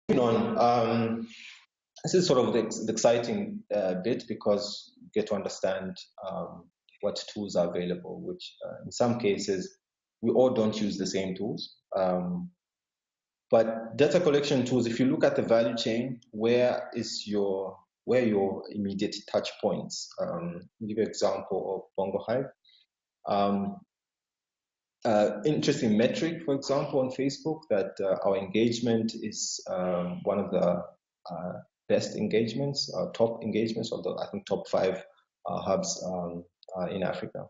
Moving on, this is sort of the exciting bit because you get to understand what tools are available, which in some cases, we all don't use the same tools. But data collection tools, if you look at the value chain, where your immediate touch points? I'll give you an example of Bongo Hive. Interesting metric, for example, on Facebook, that our engagement is one of the best engagements, top engagements of the, I think, top 5 hubs in Africa.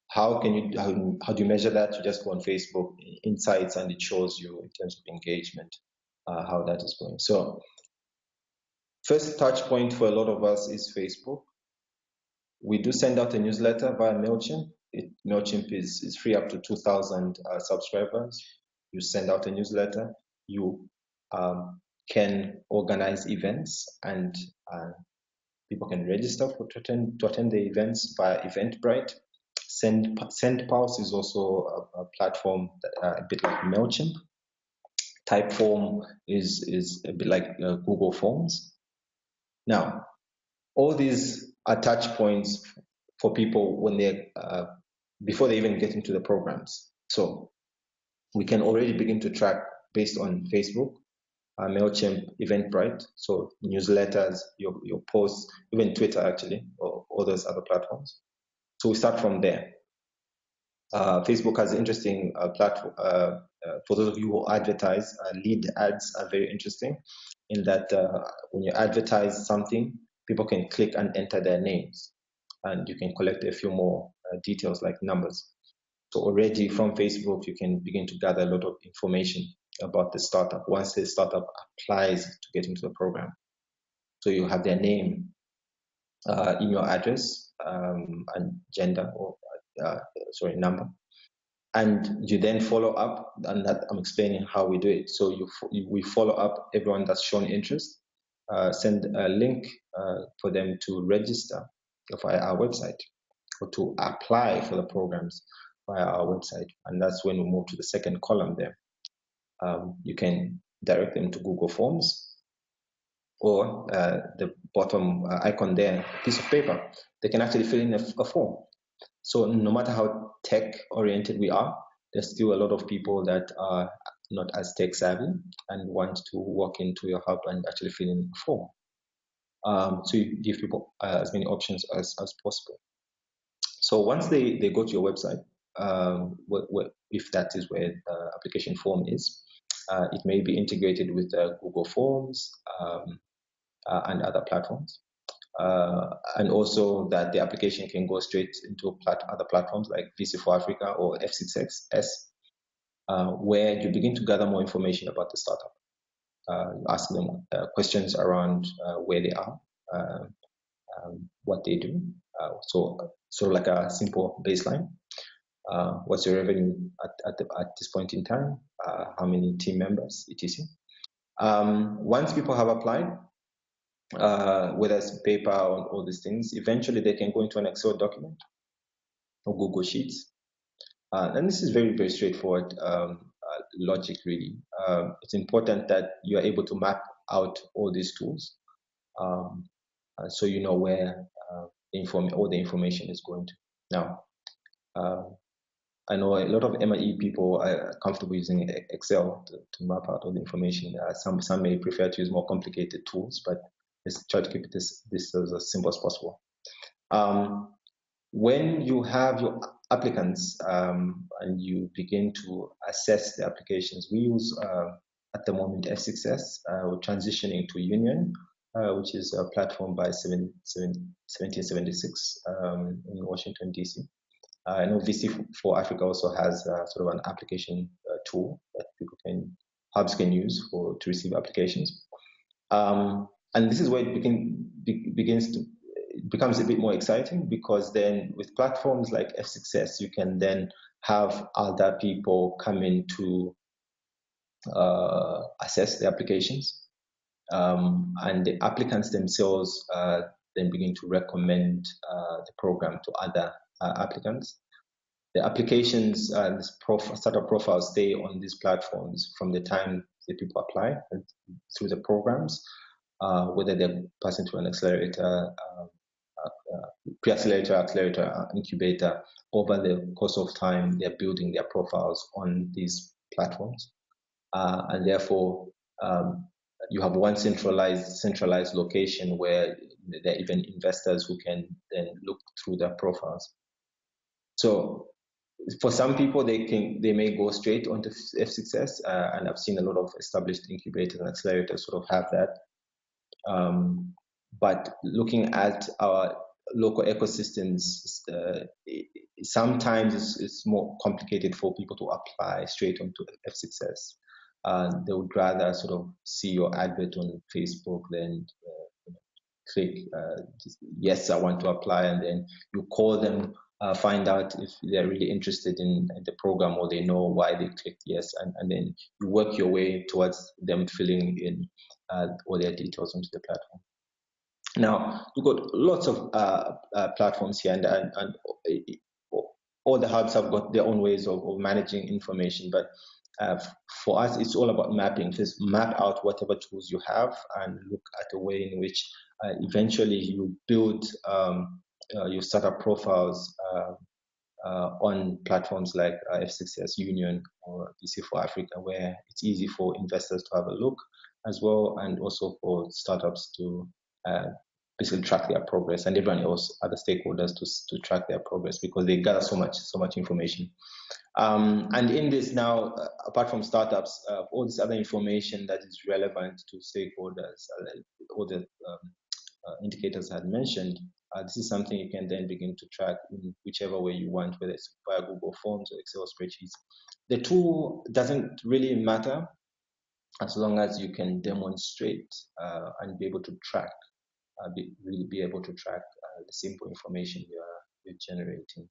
How do you measure that? You just go on Facebook Insights and it shows you in terms of engagement how that is going. So first touch point for a lot of us is Facebook. We do send out a newsletter via MailChimp. MailChimp is free up to 2,000 subscribers. You send out a newsletter. You can organize events, and people can register to attend the events via Eventbrite. SendPulse is also a platform a bit like MailChimp. Typeform is a bit like Google Forms. Now, all these are touch points for people when they before they even get into the programs. So we can already begin to track based on Facebook, MailChimp, Eventbrite, so newsletters, your posts, even Twitter actually, or all those other platforms. So we start from there. Facebook has an interesting platform. For those of you who advertise, lead ads are very interesting in that when you advertise something, people can click and enter their names, and you can collect a few more details like numbers. So already from Facebook, you can begin to gather a lot of information about the startup once the startup applies to get into the program. So you have their name, email address, and gender, or number. And you then follow up, and that I'm explaining how we do it. So we follow up everyone that's shown interest, send a link for them to register via our website or to apply for the programs via our website. And that's when we move to the second column there. You can direct them to Google Forms, or the bottom icon there, piece of paper. They can actually fill in a form. So no matter how tech-oriented we are, there's still a lot of people that are not as tech-savvy and want to walk into your hub and actually fill in a form. So you give people as many options as possible. So once they go to your website, if that is where the application form is, it may be integrated with Google Forms and other platforms. And also that the application can go straight into other platforms like VC4Africa or F6X, where you begin to gather more information about the startup. You ask them questions around where they are, what they do. So sort of like a simple baseline. What's your revenue at this point in time? How many team members, etc. Once people have applied, whether it's paper or all these things, eventually they can go into an Excel document or Google Sheets. And this is very, very straightforward logic, really. It's important that you are able to map out all these tools so you know where all the information is going to. Now, I know a lot of MIE people are comfortable using Excel to map out all the information. Some may prefer to use more complicated tools, but let's try to keep this as simple as possible. When you have your applicants and you begin to assess the applications, we use at the moment F6S. We're transitioning to Union, which is a platform by 1776 in Washington, DC. I know VC4Africa also has sort of an application tool that hubs can use to receive applications. And this is where it becomes a bit more exciting, because then with platforms like F6S, you can then have other people come in to assess the applications. And the applicants themselves then begin to recommend the program to other applicants. the applications and startup profiles stay on these platforms from the time the people apply and through the programs, whether they're passing through an accelerator, pre-accelerator, accelerator, incubator. Over the course of time, they're building their profiles on these platforms, and therefore you have one centralized location where there are even investors who can then look through their profiles. So for some people, they may go straight onto F6S, and I've seen a lot of established incubators and accelerators sort of have that. But looking at our local ecosystems, sometimes it's more complicated for people to apply straight onto F6S. They would rather sort of see your advert on Facebook than click yes, I want to apply, and then you call them, find out if they're really interested in the program or they know why they clicked yes, and then you work your way towards them filling in all their details onto the platform. Now, you've got lots of platforms here, and all the hubs have got their own ways of managing information, but for us, it's all about mapping. Just map out whatever tools you have and look at a way in which eventually you build your startup profiles on platforms like F6S Union or VC4Africa, where it's easy for investors to have a look as well, and also for startups to basically track their progress, and everyone else, other stakeholders, to track their progress, because they gather so much information. And in this now, apart from startups, all this other information that is relevant to stakeholders, all the indicators I had mentioned, this is something you can then begin to track in whichever way you want, whether it's via Google Forms or Excel spreadsheets. The tool doesn't really matter as long as you can demonstrate and be able to track, really be able to track the simple information you're generating.